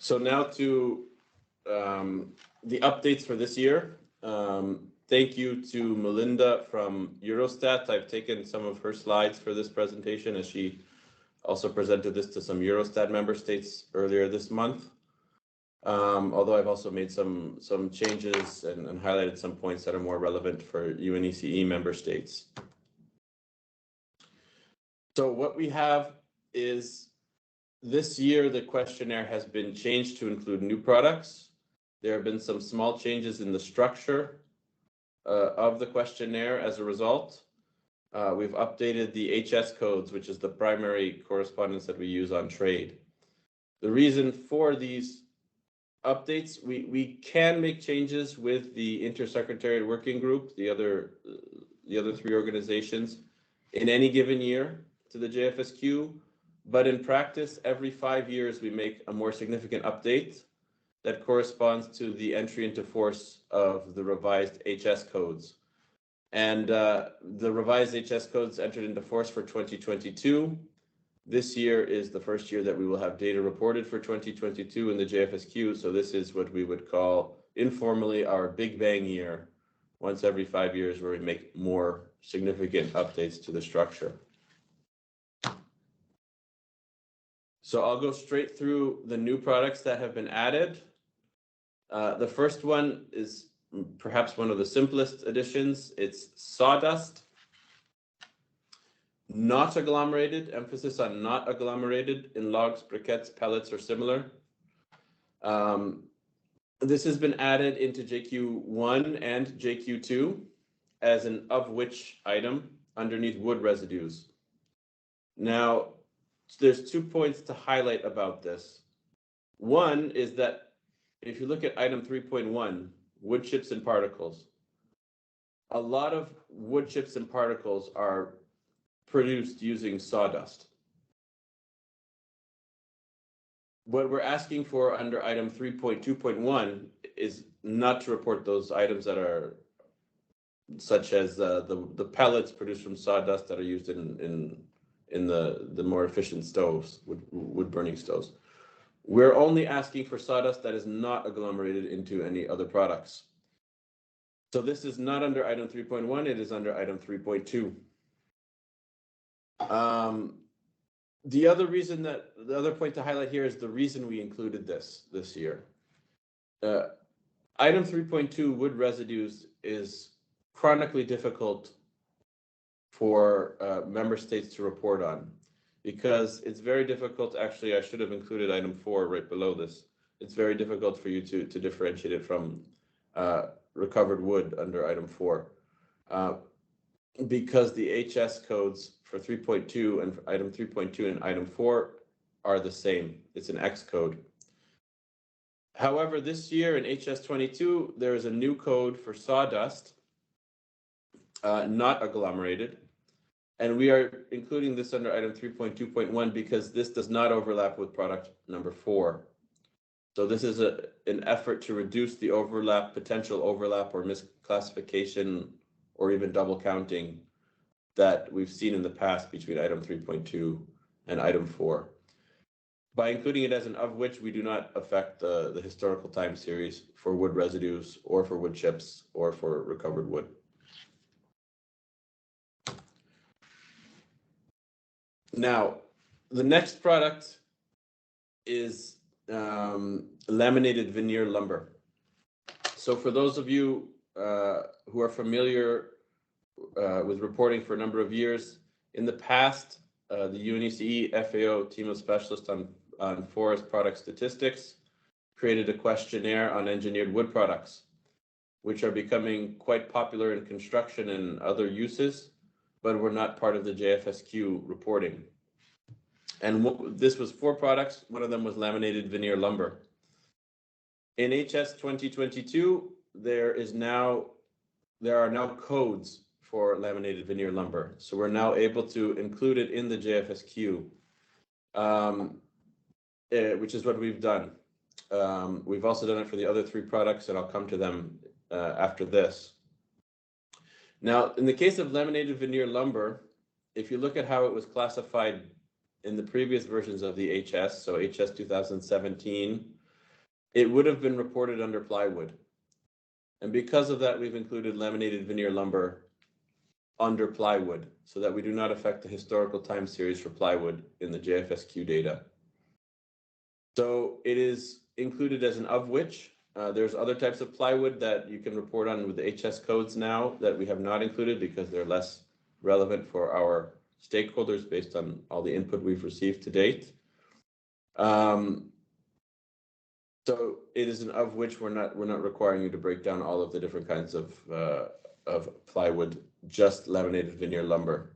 So now to the updates for this year. Thank you to Melinda from Eurostat. I've taken some of her slides for this presentation, as she also presented this to some Eurostat member states earlier this month. Although I've also made some changes and highlighted some points that are more relevant for UNECE member states. So what we have is this year, the questionnaire has been changed to include new products. There have been some small changes in the structure of the questionnaire as a result. We've updated the HS codes, which is the primary correspondence that we use on trade. The reason for these updates, we can make changes with the Intersecretariat Working Group, the other three organizations, in any given year to the JFSQ, but in practice, every 5 years, we make a more significant update that corresponds to the entry into force of the revised HS codes. And the revised HS codes entered into force for 2022. This year is the first year that we will have data reported for 2022 in the JFSQ. So this is what we would call informally our Big Bang year, once every 5 years, where we make more significant updates to the structure. So I'll go straight through the new products that have been added. The first one is perhaps one of the simplest additions. It's sawdust, not agglomerated, emphasis on not agglomerated in logs, briquettes, pellets, or similar. This has been added into JQ1 and JQ2 as an of which item underneath wood residues. Now, there's 2 points to highlight about this. One is that if you look at item 3.1, wood chips and particles, a lot of wood chips and particles are produced using sawdust. What we're asking for under item 3.2.1 is not to report those items that are such as the pellets produced from sawdust that are used in the more efficient stoves, wood burning stoves. We're only asking for sawdust that is not agglomerated into any other products. So this is not under item 3.1, it is under item 3.2. The other point to highlight here is the reason we included this year. Item 3.2, wood residues, is chronically difficult for member states to report on, because it's very difficult. Actually, I should have included item 4 right below this. It's very difficult for you to differentiate it from recovered wood under item 4, because the HS codes for 3.2 and for item 3.2 and item 4 are the same. It's an X code. However, this year in HS22, there is a new code for sawdust, not agglomerated. And we are including this under item 3.2.1 because this does not overlap with product number 4. So this is an effort to reduce the potential overlap or misclassification or even double counting that we've seen in the past between item 3.2 and item 4. By including it as an of which, we do not affect the historical time series for wood residues or for wood chips or for recovered wood. Now, the next product is laminated veneer lumber. So for those of you who are familiar with reporting for a number of years, in the past, the UNECE FAO team of specialists on forest product statistics created a questionnaire on engineered wood products, which are becoming quite popular in construction and other uses, but were not part of the JFSQ reporting. And this was 4 products. One of them was laminated veneer lumber. In HS 2022, there are now codes for laminated veneer lumber. So we're now able to include it in the JFSQ, which is what we've done. We've also done it for the other 3 products, and I'll come to them after this. Now, in the case of laminated veneer lumber, if you look at how it was classified in the previous versions of the HS, so HS 2017, it would have been reported under plywood. And because of that, we've included laminated veneer lumber under plywood so that we do not affect the historical time series for plywood in the JFSQ data. So it is included as an of which. There's other types of plywood that you can report on with the HS codes now that we have not included because they're less relevant for our stakeholders based on all the input we've received to date. So it is an of which we're not requiring you to break down all of the different kinds of plywood, just laminated veneer lumber.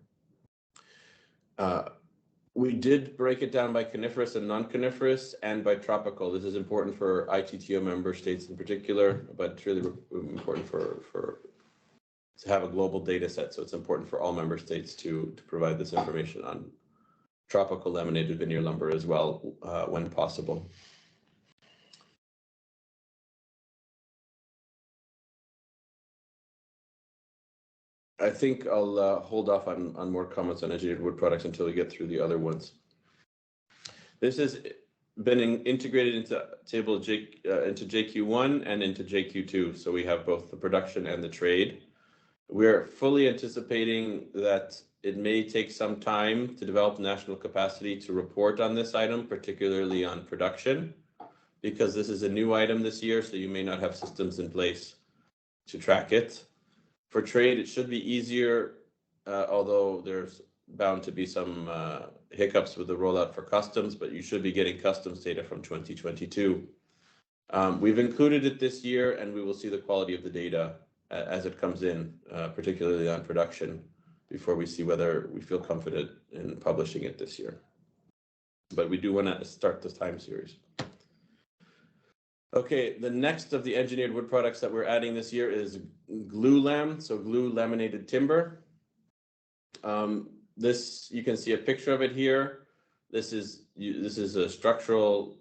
We did break it down by coniferous and non-coniferous and by tropical. This is important for ITTO member states in particular, but it's really important for to have a global data set. So it's important for all member states to provide this information on tropical laminated veneer lumber as well when possible. I think I'll hold off on more comments on engineered wood products until we get through the other ones. This has been integrated into table into JQ1 and into JQ2. So we have both the production and the trade. We're fully anticipating that it may take some time to develop national capacity to report on this item, particularly on production, because this is a new item this year, so you may not have systems in place to track it. For trade, it should be easier, although there's bound to be some hiccups with the rollout for customs, but you should be getting customs data from 2022. We've included it this year, and we will see the quality of the data as it comes in, particularly on production, before we see whether we feel confident in publishing it this year. But we do want to start the time series. Okay, the next of the engineered wood products that we're adding this year is glue lam, so glue laminated timber. This, you can see a picture of it here. This is a structural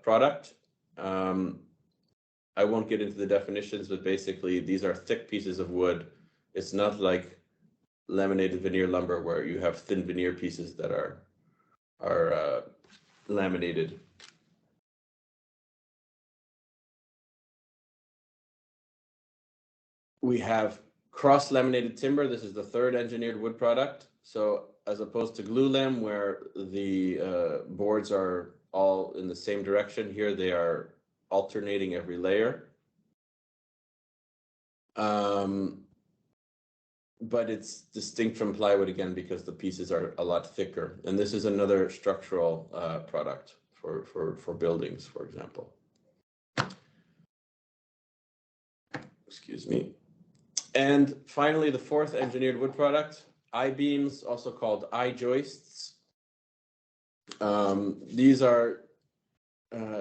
product. I won't get into the definitions, but basically these are thick pieces of wood. It's not like laminated veneer lumber where you have thin veneer pieces that are laminated. We have cross-laminated timber. This is the third engineered wood product. So as opposed to glue lam, where the boards are all in the same direction, here they are alternating every layer. But it's distinct from plywood again because the pieces are a lot thicker. And this is another structural product for buildings, for example. Excuse me. And finally, the fourth engineered wood product, I-beams, also called I-joists. These are,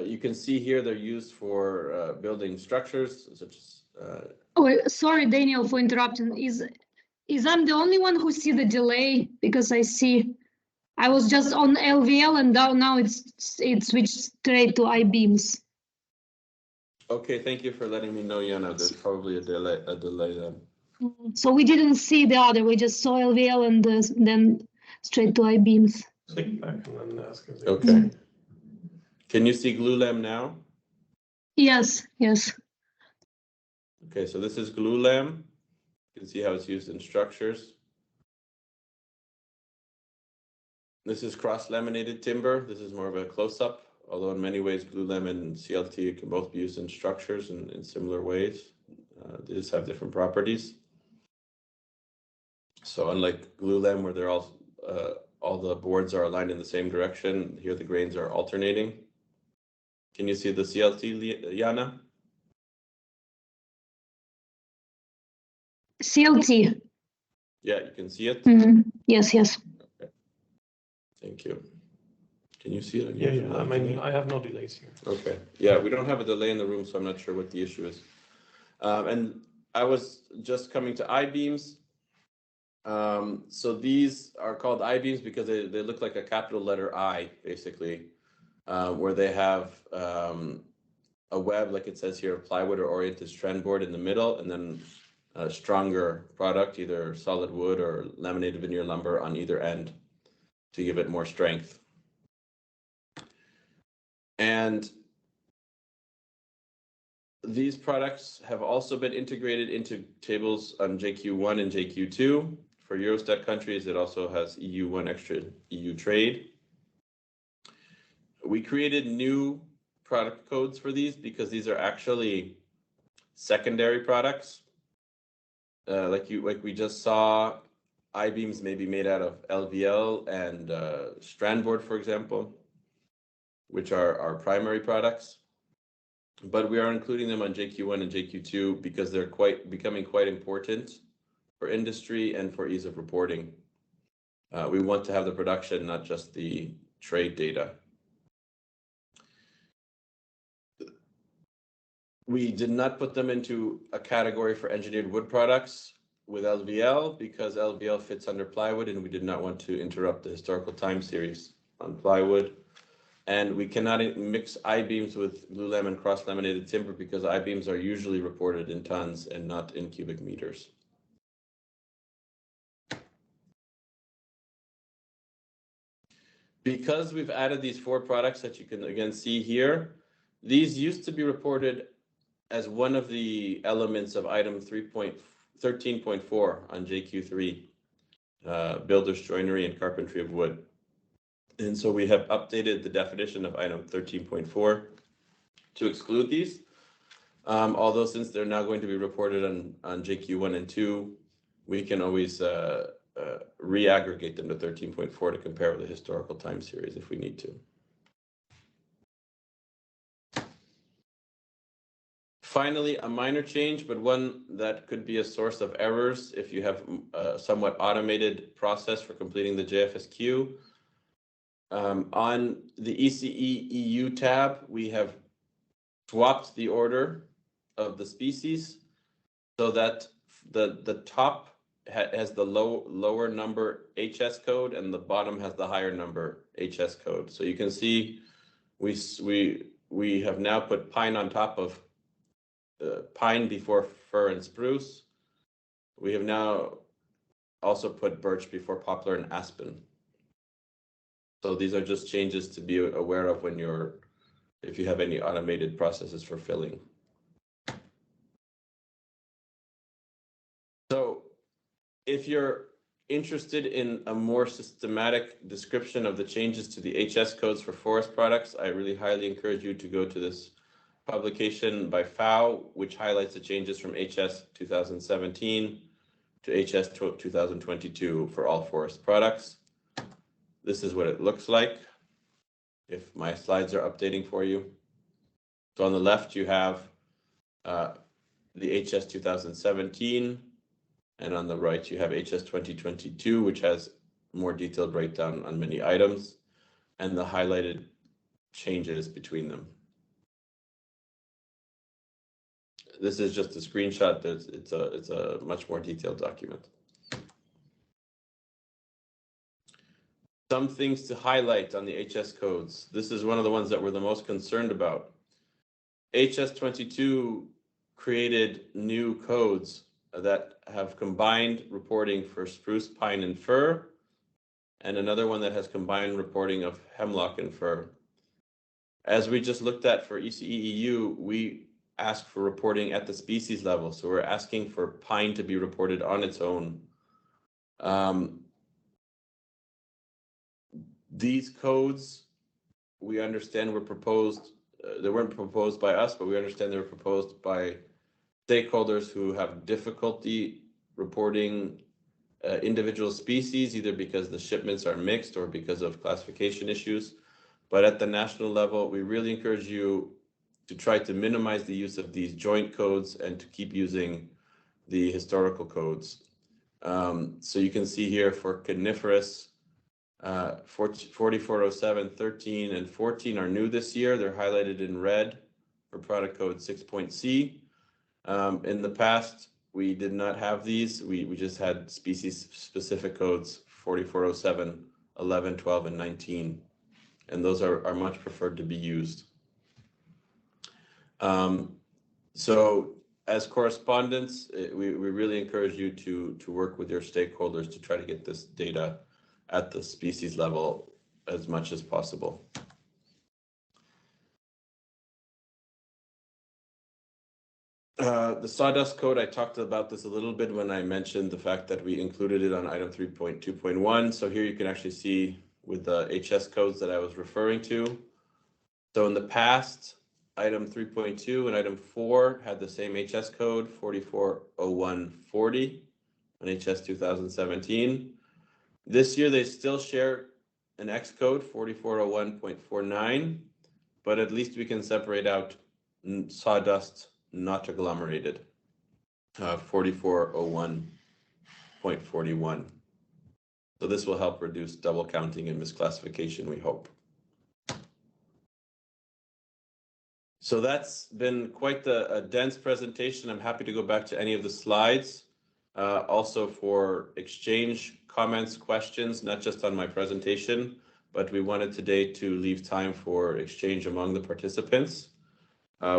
you can see here, they're used for building structures, such as... Oh, sorry, Daniel, for interrupting. Is I'm the only one who see the delay? Because I was just on LVL and now it's switched straight to I-beams. Okay, thank you for letting me know, Yana. There's probably a delay then. So we didn't see the other, we just saw LVL and then straight to I-beams. Okay. Can you see glue lam now? Yes. Okay, so this is glue lam. You can see how it's used in structures. This is cross-laminated timber. This is more of a close-up, although in many ways glue lam and CLT can both be used in structures in similar ways. They just have different properties. So unlike glue lam, where they're all the boards are aligned in the same direction, here the grains are alternating. Can you see the CLT, Yana? CLT. Yeah, you can see it? Mm-hmm. Yes. Okay. Thank you. Can you see it? Yeah. I mean, I have no delays here. Okay. Yeah, we don't have a delay in the room, so I'm not sure what the issue is. And I was just coming to I-beams. So these are called I-beams because they look like a capital letter I, basically, where they have a web, like it says here, plywood or oriented strand board in the middle, and then a stronger product, either solid wood or laminated veneer lumber on either end to give it more strength. And these products have also been integrated into tables on JQ1 and JQ2. For Eurostat countries, it also has EU1 extra EU trade. We created new product codes for these because these are actually secondary products. Like we just saw, I-beams may be made out of LVL and strand board, for example, which are our primary products. But we are including them on JQ1 and JQ2 because they're becoming quite important for industry and for ease of reporting. We want to have the production, not just the trade data. We did not put them into a category for engineered wood products with LVL because LVL fits under plywood and we did not want to interrupt the historical time series on plywood. And we cannot mix I-beams with glulam and cross-laminated timber because I-beams are usually reported in tons and not in cubic meters. Because we've added these 4 products that you can again see here, these used to be reported as one of the elements of item 13.4 on JQ3, builders, joinery, and carpentry of wood. And so we have updated the definition of item 13.4 to exclude these. Although since they're now going to be reported on JQ1 and 2, we can always re-aggregate them to 13.4 to compare with the historical time series if we need to. Finally, a minor change, but one that could be a source of errors if you have a somewhat automated process for completing the JFSQ. On the ECE EU tab, we have swapped the order of the species so that the top has the lower number HS code and the bottom has the higher number HS code. So you can see we have now put pine on top of pine before fir and spruce. We have now also put birch before poplar and aspen. So these are just changes to be aware of when if you have any automated processes for filling. So if you're interested in a more systematic description of the changes to the HS codes for forest products, I really highly encourage you to go to this publication by FAO, which highlights the changes from HS 2017 to HS 2022 for all forest products. This is what it looks like if my slides are updating for you. So on the left, you have the HS 2017, and on the right, you have HS 2022, which has more detailed breakdown on many items and the highlighted changes between them. This is just a screenshot. It's a much more detailed document. Some things to highlight on the HS codes. This is one of the ones that we're the most concerned about. HS 22 created new codes that have combined reporting for spruce, pine, and fir, and another one that has combined reporting of hemlock and fir. As we just looked at for ECE EU, we ask for reporting at the species level. So we're asking for pine to be reported on its own. These codes, we understand were proposed, they weren't proposed by us, but we understand they were proposed by stakeholders who have difficulty reporting individual species, either because the shipments are mixed or because of classification issues. But at the national level, we really encourage you to try to minimize the use of these joint codes and to keep using the historical codes. So you can see here for coniferous, 4407, 13, and 14 are new this year. They're highlighted in red for product code 6.C. In the past, we did not have these. We just had species-specific codes, 4407, 11, 12, and 19. And those are much preferred to be used. So as correspondents, we really encourage you to work with your stakeholders to try to get this data at the species level as much as possible. The sawdust code, I talked about this a little bit when I mentioned the fact that we included it on item 3.2.1. So here you can actually see with the HS codes that I was referring to. So in the past, item 3.2 and item 4 had the same HS code, 440140 on HS 2017. This year, they still share an X code, 4401.49, but at least we can separate out sawdust not agglomerated, 4401.41. So this will help reduce double counting and misclassification, we hope. So that's been quite a dense presentation. I'm happy to go back to any of the slides. Also for exchange, comments, questions, not just on my presentation, but we wanted today to leave time for exchange among the participants.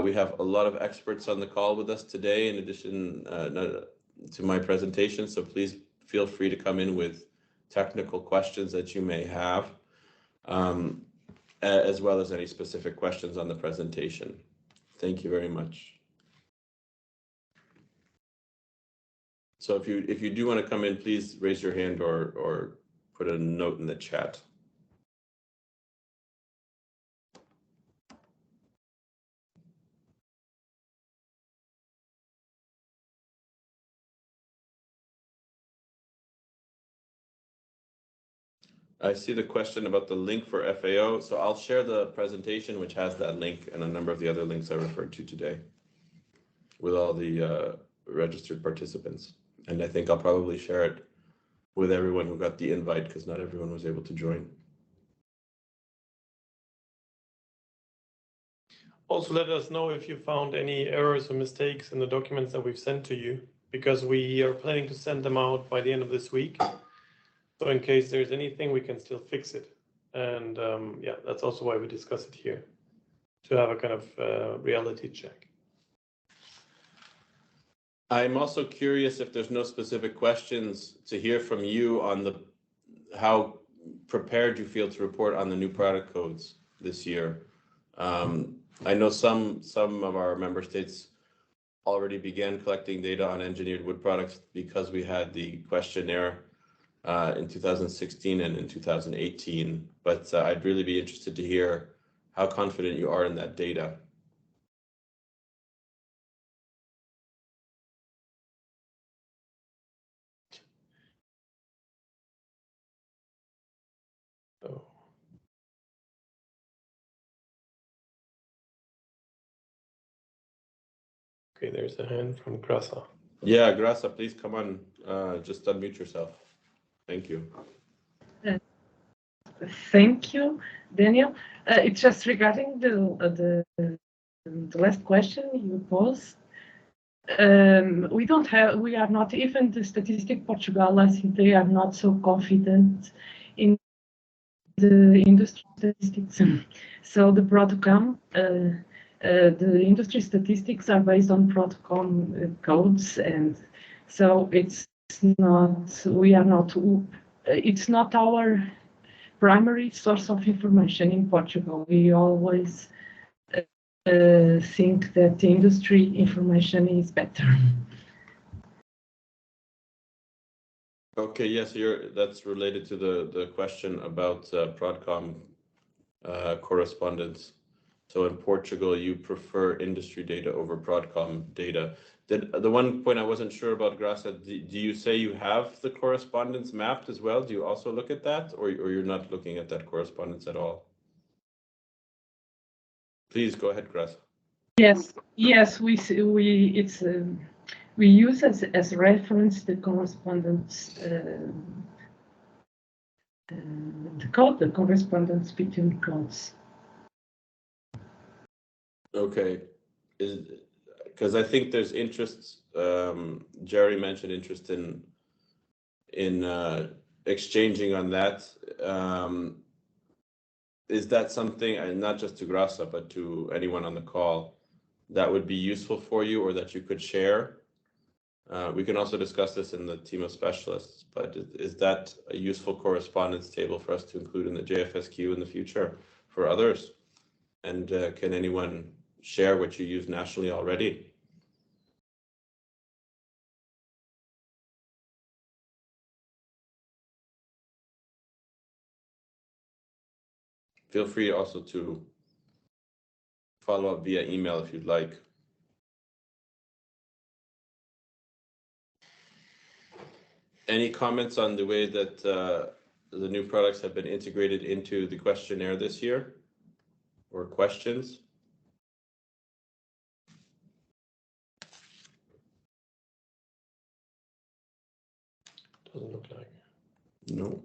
We have a lot of experts on the call with us today, in addition to my presentation, so please feel free to come in with technical questions that you may have, as well as any specific questions on the presentation. Thank you very much. So if you do want to come in, please raise your hand or put a note in the chat. I see the question about the link for FAO. So I'll share the presentation, which has that link and a number of the other links I referred to today with all the registered participants. And I think I'll probably share it with everyone who got the invite, because not everyone was able to join. Also, let us know if you found any errors or mistakes in the documents that we've sent to you, because we are planning to send them out by the end of this week. So in case there's anything, we can still fix it. And yeah, that's also why we discuss it here, to have a kind of reality check. I'm also curious if there's no specific questions to hear from you on how prepared you feel to report on the new product codes this year. I know some of our member states already began collecting data on engineered wood products because we had the questionnaire in 2016 and in 2018, but I'd really be interested to hear how confident you are in that data. Oh. Okay, there's a hand from Grasa. Yeah, Grasa, please come on. Just unmute yourself. Thank you. Thank you, Daniel. It's just regarding the last question you posed. We are not, even the Statistic Portugal, I think they are not so confident in the industry statistics. So the Prodcom, the industry statistics are based on Prodcom codes, and so it's not our primary source of information in Portugal. We always think that the industry information is better. Okay, yes, that's related to the question about Prodcom correspondence. So in Portugal, you prefer industry data over Prodcom data. The one point I wasn't sure about, Grasa, do you say you have the correspondence mapped as well? Do you also look at that, or you're not looking at that correspondence at all? Please go ahead, Grasa. Yes, we use as reference the correspondence, the correspondence between codes. Okay, because I think there's interest. Jerry mentioned interest in exchanging on that. Is that something, and not just to Grasa, but to anyone on the call, that would be useful for you, or that you could share? We can also discuss this in the team of specialists, but is that a useful correspondence table for us to include in the JFSQ in the future for others? And can anyone share what you use nationally already? feel free also to follow up via email if you'd like. Any comments on the way that the new products have been integrated into the questionnaire this year, or questions? Doesn't look like. No.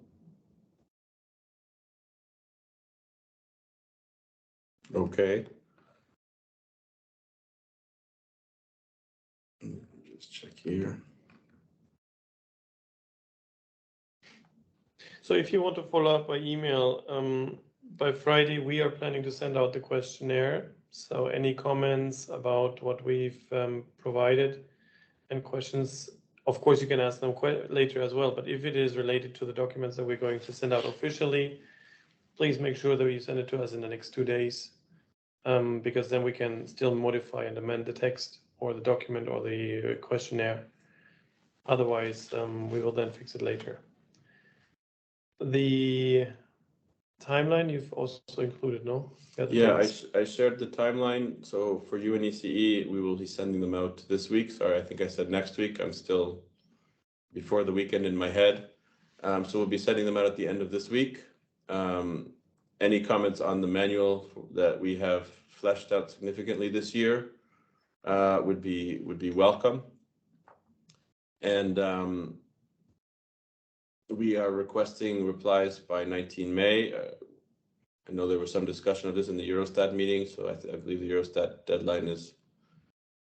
Okay. Just check here. So if you want to follow up by email, by Friday, we are planning to send out the questionnaire. So any comments about what we've provided and questions, of course, you can ask them later as well. But if it is related to the documents that we're going to send out officially, please make sure that you send it to us in the next 2 days, because then we can still modify and amend the text or the document or the questionnaire. Otherwise, we will then fix it later. The timeline you've also included, no? Yeah, I shared the timeline. So for you and ECE, we will be sending them out this week. Sorry, I think I said next week. I'm still before the weekend in my head. So we'll be sending them out at the end of this week. Any comments on the manual that we have fleshed out significantly this year would be welcome. And we are requesting replies by 19 May. I know there was some discussion of this in the Eurostat meeting, so I believe the Eurostat deadline is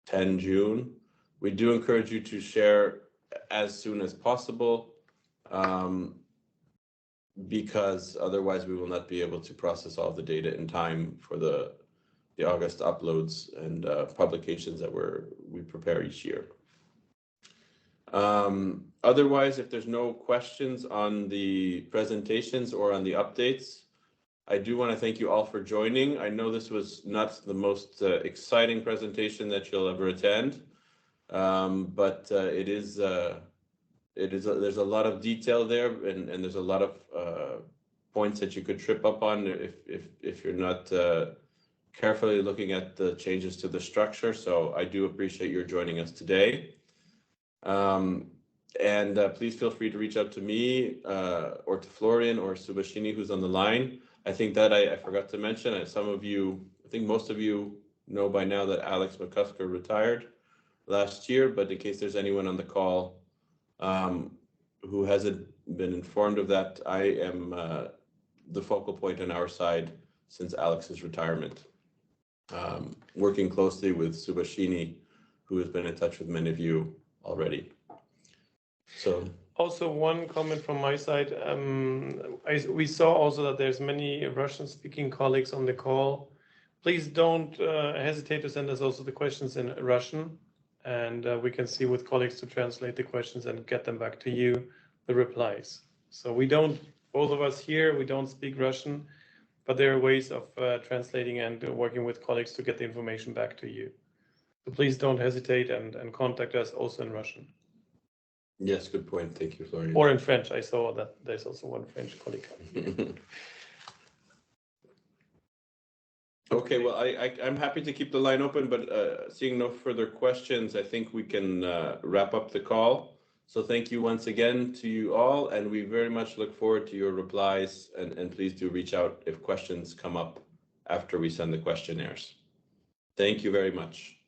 10 June. We do encourage you to share as soon as possible, because otherwise we will not be able to process all the data in time for the August uploads and publications that we prepare each year. Otherwise, if there's no questions on the presentations or on the updates, I do want to thank you all for joining. I know this was not the most exciting presentation that you'll ever attend, but there's a lot of detail there, and there's a lot of points that you could trip up on if you're not carefully looking at the changes to the structure. So I do appreciate your joining us today. And please feel free to reach out to me or to Florian or Subhashini, who's on the line. I think that I forgot to mention, some of you, I think most of you know by now that Alex McCusker retired last year, but in case there's anyone on the call who hasn't been informed of that, I am the focal point on our side since Alex's retirement, working closely with Subhashini, who has been in touch with many of you already. So also one comment from my side. We saw also that there's many Russian-speaking colleagues on the call. Please don't hesitate to send us also the questions in Russian, and we can see with colleagues to translate the questions and get them back to you, the replies. So we don't, both of us here, we don't speak Russian, but there are ways of translating and working with colleagues to get the information back to you. So please don't hesitate and contact us also in Russian. yes, good point. Thank you, Florian. Or in French. I saw that there's also one French colleague. Okay, well, I'm happy to keep the line open, but seeing no further questions, I think we can wrap up the call. So thank you once again to you all, and we very much look forward to your replies, and please do reach out if questions come up after we send the questionnaires. Thank you very much.